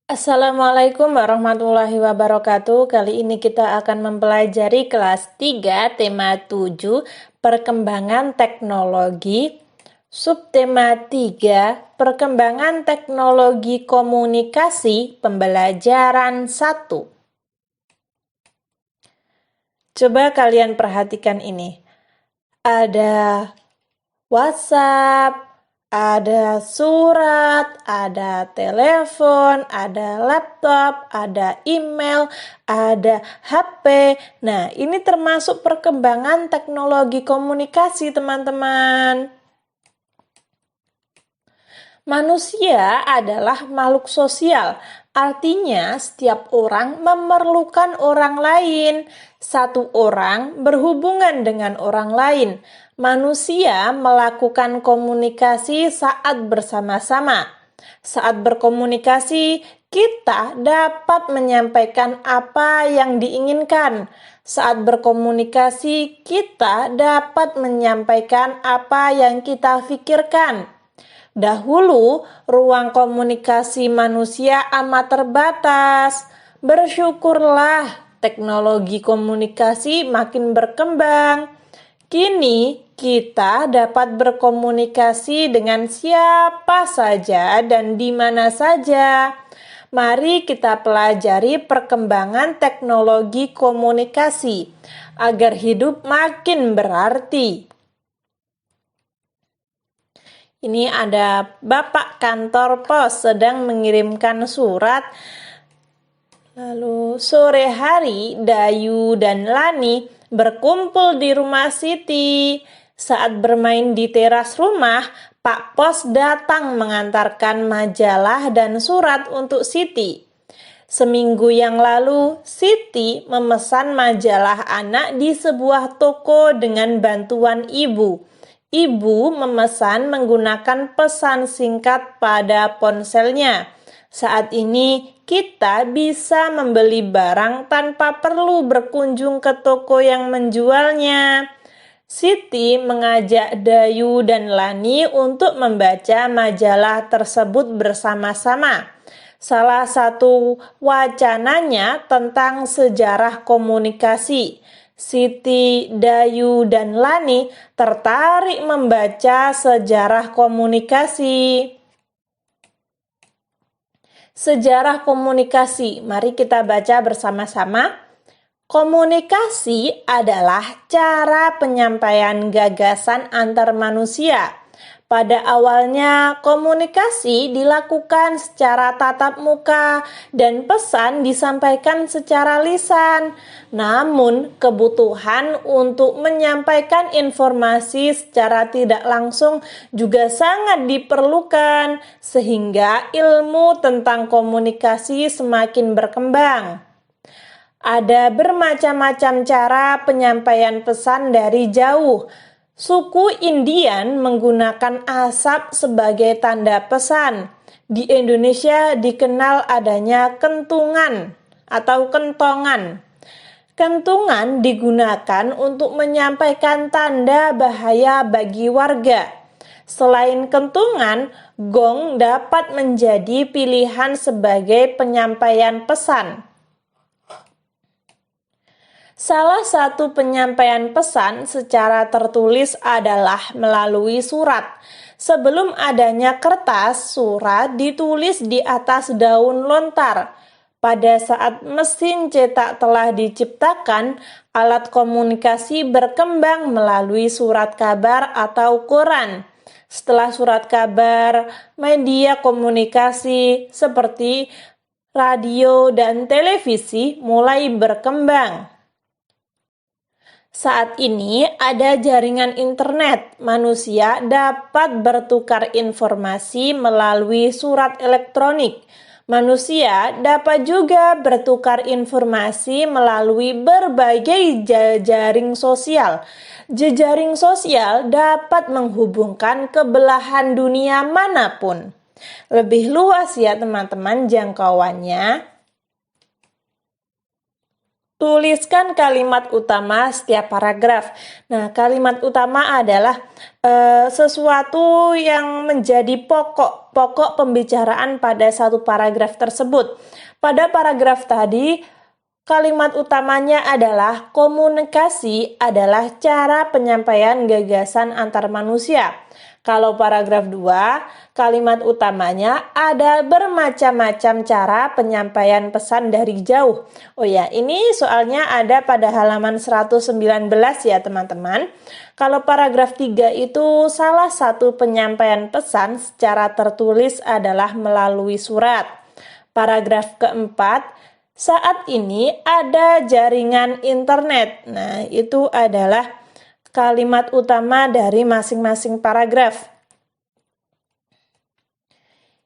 Assalamualaikum warahmatullahi wabarakatuh. Kali ini kita akan mempelajari kelas 3, tema 7, perkembangan teknologi. Subtema 3, perkembangan teknologi komunikasi, pembelajaran 1. Coba kalian perhatikan ini. Ada WhatsApp, ada surat, ada telepon, ada laptop, ada email, ada HP. Nah, ini termasuk perkembangan teknologi komunikasi, teman-teman. Manusia adalah makhluk sosial. Artinya, setiap orang memerlukan orang lain. Satu orang berhubungan dengan orang lain. Manusia melakukan komunikasi saat bersama-sama. Saat berkomunikasi, kita dapat menyampaikan apa yang diinginkan. Saat berkomunikasi, kita dapat menyampaikan apa yang kita pikirkan. Dahulu, ruang komunikasi manusia amat terbatas. Bersyukurlah, teknologi komunikasi makin berkembang. Kini, kita dapat berkomunikasi dengan siapa saja dan di mana saja. Mari kita pelajari perkembangan teknologi komunikasi agar hidup makin berarti. Ini ada Bapak kantor pos sedang mengirimkan surat. Lalu sore hari, Dayu dan Lani berkumpul di rumah Siti. Saat bermain di teras rumah, Pak Pos datang mengantarkan majalah dan surat untuk Siti. Seminggu yang lalu, Siti memesan majalah anak di sebuah toko dengan bantuan ibu. Ibu memesan menggunakan pesan singkat pada ponselnya. Saat ini, kita bisa membeli barang tanpa perlu berkunjung ke toko yang menjualnya. Siti mengajak Dayu dan Lani untuk membaca majalah tersebut bersama-sama. Salah satu wacananya tentang sejarah komunikasi. Siti, Dayu, dan Lani tertarik membaca sejarah komunikasi. Sejarah komunikasi, mari kita baca bersama-sama. Komunikasi adalah cara penyampaian gagasan antar manusia. Pada awalnya, komunikasi dilakukan secara tatap muka dan pesan disampaikan secara lisan. Namun, kebutuhan untuk menyampaikan informasi secara tidak langsung juga sangat diperlukan, sehingga ilmu tentang komunikasi semakin berkembang. Ada bermacam-macam cara penyampaian pesan dari jauh. Suku Indian menggunakan asap sebagai tanda pesan. Di Indonesia dikenal adanya kentungan atau kentongan. Kentungan digunakan untuk menyampaikan tanda bahaya bagi warga. Selain kentungan, gong dapat menjadi pilihan sebagai penyampaian pesan. Salah satu penyampaian pesan secara tertulis adalah melalui surat. Sebelum adanya kertas, surat ditulis di atas daun lontar. Pada saat mesin cetak telah diciptakan, alat komunikasi berkembang melalui surat kabar atau koran. Setelah surat kabar, media komunikasi seperti radio dan televisi mulai berkembang. Saat ini ada jaringan internet. Manusia dapat bertukar informasi melalui surat elektronik. Manusia dapat juga bertukar informasi melalui berbagai jejaring sosial. Jejaring sosial dapat menghubungkan ke belahan dunia manapun. Lebih luas ya teman-teman jangkauannya. Tuliskan kalimat utama setiap paragraf. Nah, kalimat utama adalah sesuatu yang menjadi pokok pembicaraan pada satu paragraf tersebut. Pada paragraf tadi, kalimat utamanya adalah komunikasi adalah cara penyampaian gagasan antar manusia. Kalau paragraf 2, kalimat utamanya ada bermacam-macam cara penyampaian pesan dari jauh. Oh ya, ini soalnya ada pada halaman 119 ya teman-teman. Kalau paragraf 3 itu salah satu penyampaian pesan secara tertulis adalah melalui surat. Paragraf keempat, saat ini ada jaringan internet. Nah, itu adalah kalimat utama dari masing-masing paragraf.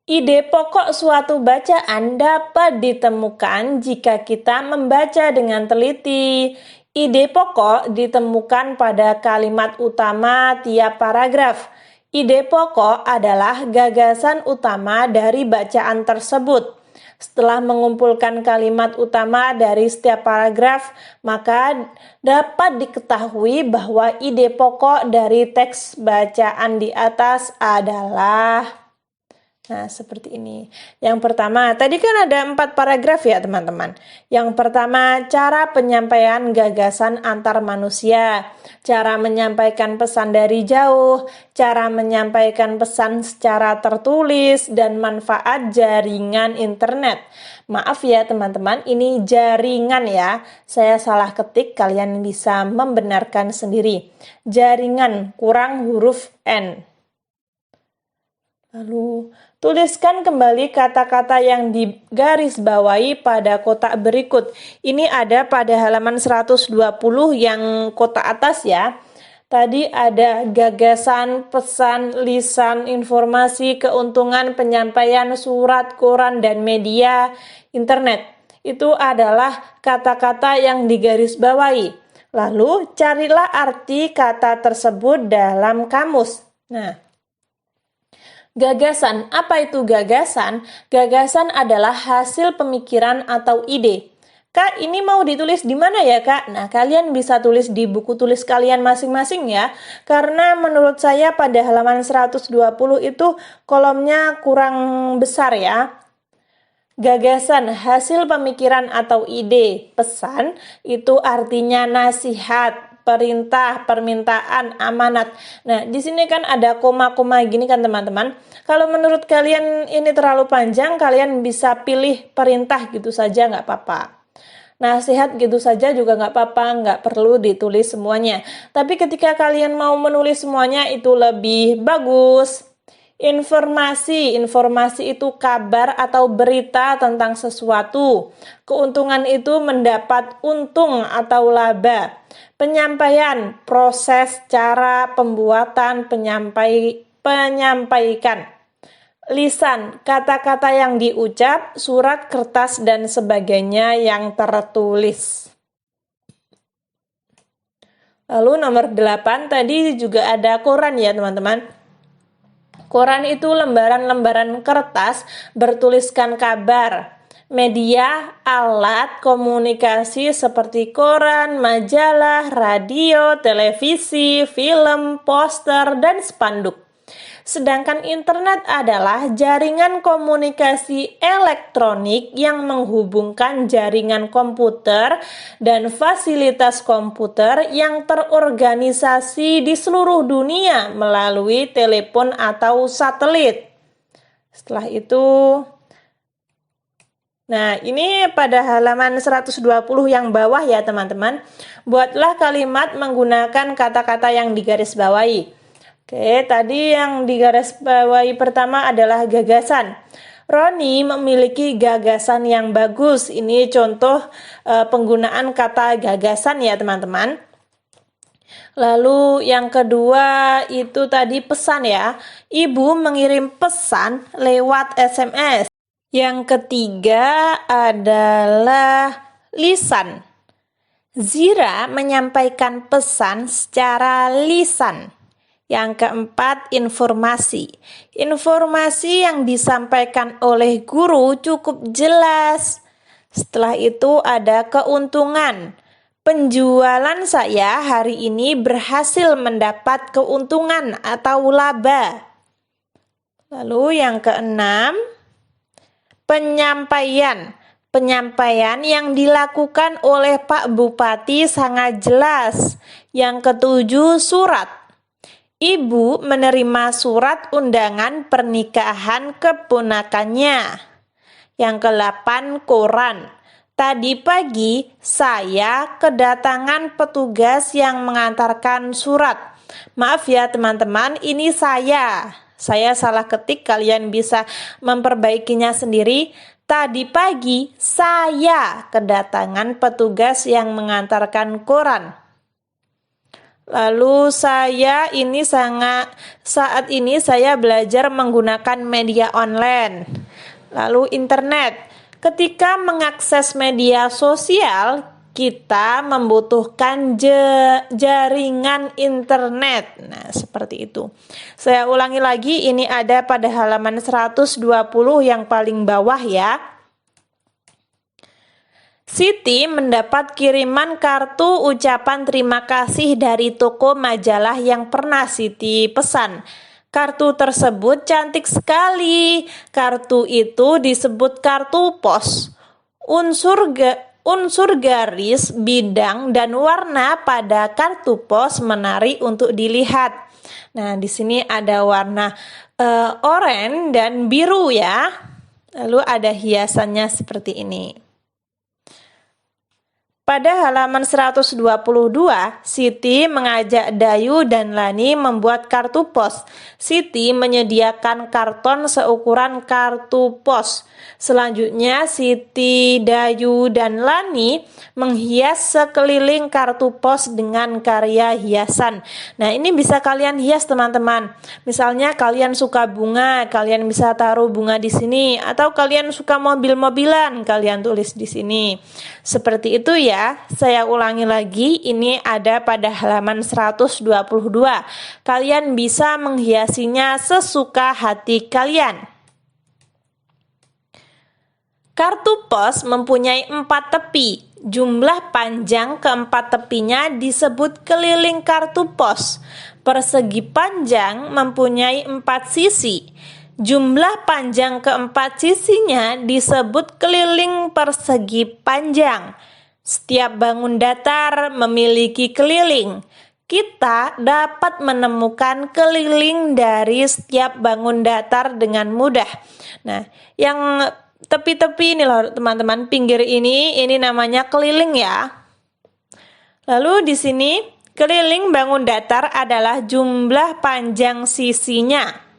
Ide pokok suatu bacaan dapat ditemukan jika kita membaca dengan teliti. Ide pokok ditemukan pada kalimat utama tiap paragraf. Ide pokok adalah gagasan utama dari bacaan tersebut. Setelah mengumpulkan kalimat utama dari setiap paragraf, maka dapat diketahui bahwa ide pokok dari teks bacaan di atas adalah seperti ini. Yang pertama, tadi kan ada 4 paragraf ya teman-teman. Yang pertama, cara penyampaian gagasan antar manusia, cara menyampaikan pesan dari jauh, cara menyampaikan pesan secara tertulis, dan manfaat jaringan internet. Maaf ya teman-teman, ini jaringan ya. Saya salah ketik, kalian bisa membenarkan sendiri. Jaringan kurang huruf N. Lalu, tuliskan kembali kata-kata yang digarisbawahi pada kotak berikut. Ini ada pada halaman 120 yang kotak atas ya. Tadi ada gagasan, pesan, lisan, informasi, keuntungan, penyampaian, surat, koran, dan media internet. Itu adalah kata-kata yang digarisbawahi. Lalu, carilah arti kata tersebut dalam kamus. Nah, gagasan, apa itu gagasan? Gagasan adalah hasil pemikiran atau ide. Kak, ini mau ditulis di mana ya, Kak? Nah, kalian bisa tulis di buku tulis kalian masing-masing ya. Karena menurut saya pada halaman 120 itu kolomnya kurang besar ya. Gagasan, hasil pemikiran atau ide. Pesan, itu artinya nasihat, perintah, permintaan, amanat. Nah, di sini kan ada koma-koma gini kan teman-teman. Kalau menurut kalian ini terlalu panjang, kalian bisa pilih perintah gitu saja, nggak apa-apa. Nasihat gitu saja juga nggak apa-apa, nggak perlu ditulis semuanya. Tapi ketika kalian mau menulis semuanya itu lebih bagus. Informasi itu kabar atau berita tentang sesuatu. Keuntungan itu mendapat untung atau laba. Penyampaian, proses, cara, pembuatan, penyampaikan. Lisan, kata-kata yang diucap, surat, kertas, dan sebagainya yang tertulis. Lalu nomor 8 tadi juga ada koran ya teman-teman. Koran itu lembaran-lembaran kertas bertuliskan kabar. Media, alat komunikasi seperti koran, majalah, radio, televisi, film, poster, dan spanduk. Sedangkan internet adalah jaringan komunikasi elektronik yang menghubungkan jaringan komputer dan fasilitas komputer yang terorganisasi di seluruh dunia melalui telepon atau satelit. Setelah itu, nah ini pada halaman 120 yang bawah ya teman-teman. Buatlah kalimat menggunakan kata-kata yang digarisbawahi. Oke, tadi yang digarisbawahi pertama adalah gagasan. Roni memiliki gagasan yang bagus. Ini contoh penggunaan kata gagasan ya teman-teman. Lalu yang kedua itu tadi pesan ya. Ibu mengirim pesan lewat SMS. Yang ketiga adalah lisan. Zira menyampaikan pesan secara lisan. Yang keempat, informasi. Informasi yang disampaikan oleh guru cukup jelas. Setelah itu ada keuntungan. Penjualan saya hari ini berhasil mendapat keuntungan atau laba. Lalu yang keenam, penyampaian. Penyampaian yang dilakukan oleh Pak Bupati sangat jelas. Yang ketujuh, surat. Ibu menerima surat undangan pernikahan keponakannya. Yang ke-8, koran. Tadi pagi saya kedatangan petugas yang mengantarkan surat. Maaf ya teman-teman, ini saya salah ketik, kalian bisa memperbaikinya sendiri. Tadi pagi saya kedatangan petugas yang mengantarkan koran. Lalu saat ini saya belajar menggunakan media online. Lalu internet. Ketika mengakses media sosial, kita membutuhkan jaringan internet. Nah, seperti itu. Saya ulangi lagi, ini ada pada halaman 120 yang paling bawah ya. Siti mendapat kiriman kartu ucapan terima kasih dari toko majalah yang pernah Siti pesan. Kartu tersebut cantik sekali. Kartu itu disebut kartu pos. Unsur garis, bidang, dan warna pada kartu pos menarik untuk dilihat. Nah, di sini ada warna oranye dan biru ya. Lalu ada hiasannya seperti ini. Pada halaman 122, Siti mengajak Dayu dan Lani membuat kartu pos. Siti menyediakan karton seukuran kartu pos. Selanjutnya, Siti, Dayu, dan Lani menghias sekeliling kartu pos dengan karya hiasan. Nah, ini bisa kalian hias teman-teman. Misalnya kalian suka bunga, kalian bisa taruh bunga di sini. Atau kalian suka mobil-mobilan, kalian tulis di sini. Seperti itu ya. Saya ulangi lagi, ini ada pada halaman 122. Kalian bisa menghiasinya sesuka hati kalian. Kartu pos mempunyai 4 tepi. Jumlah panjang keempat tepinya disebut keliling kartu pos. Persegi panjang mempunyai 4 sisi. Jumlah panjang keempat sisinya disebut keliling persegi panjang. Setiap bangun datar memiliki keliling. Kita dapat menemukan keliling dari setiap bangun datar dengan mudah. Nah, yang tepi-tepi ini loh teman-teman, pinggir ini namanya keliling ya. Lalu di sini keliling bangun datar adalah jumlah panjang sisinya.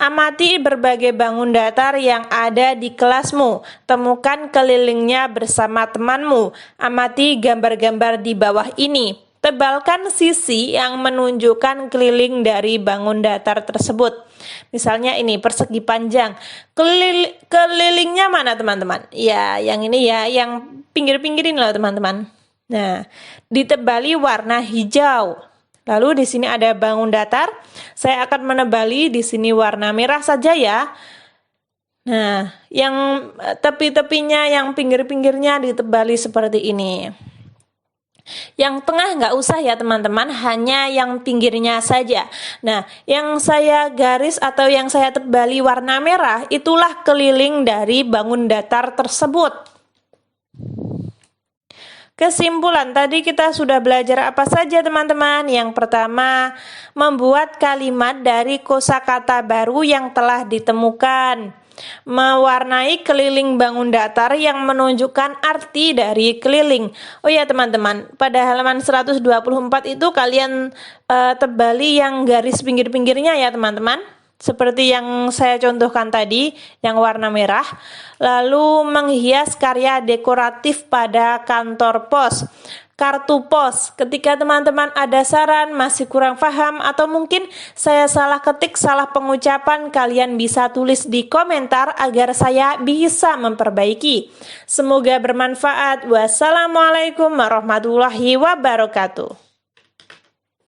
Amati berbagai bangun datar yang ada di kelasmu. Temukan kelilingnya bersama temanmu. Amati gambar-gambar di bawah ini. Tebalkan sisi yang menunjukkan keliling dari bangun datar tersebut. Misalnya ini persegi panjang. Kelilingnya mana teman-teman? Ya, yang ini ya, yang pinggir-pinggir ini loh teman-teman. Nah, ditebali warna hijau. Lalu di sini ada bangun datar. Saya akan menebali di sini warna merah saja ya. Nah, yang tepi-tepinya, yang pinggir-pinggirnya ditebali seperti ini. Yang tengah nggak usah ya teman-teman, hanya yang pinggirnya saja. Nah, yang saya garis atau yang saya tebali warna merah, itulah keliling dari bangun datar tersebut. Kesimpulan, tadi kita sudah belajar apa saja teman-teman? Yang pertama, membuat kalimat dari kosakata baru yang telah ditemukan. Mewarnai keliling bangun datar yang menunjukkan arti dari keliling. Oh ya teman-teman, pada halaman 124 itu kalian tebali yang garis pinggir-pinggirnya ya teman-teman. Seperti yang saya contohkan tadi, yang warna merah. Lalu menghias karya dekoratif pada kantor pos. Kartu pos, ketika teman-teman ada saran, masih kurang paham, atau mungkin saya salah ketik, salah pengucapan, kalian bisa tulis di komentar agar saya bisa memperbaiki. Semoga bermanfaat. Wassalamualaikum warahmatullahi wabarakatuh.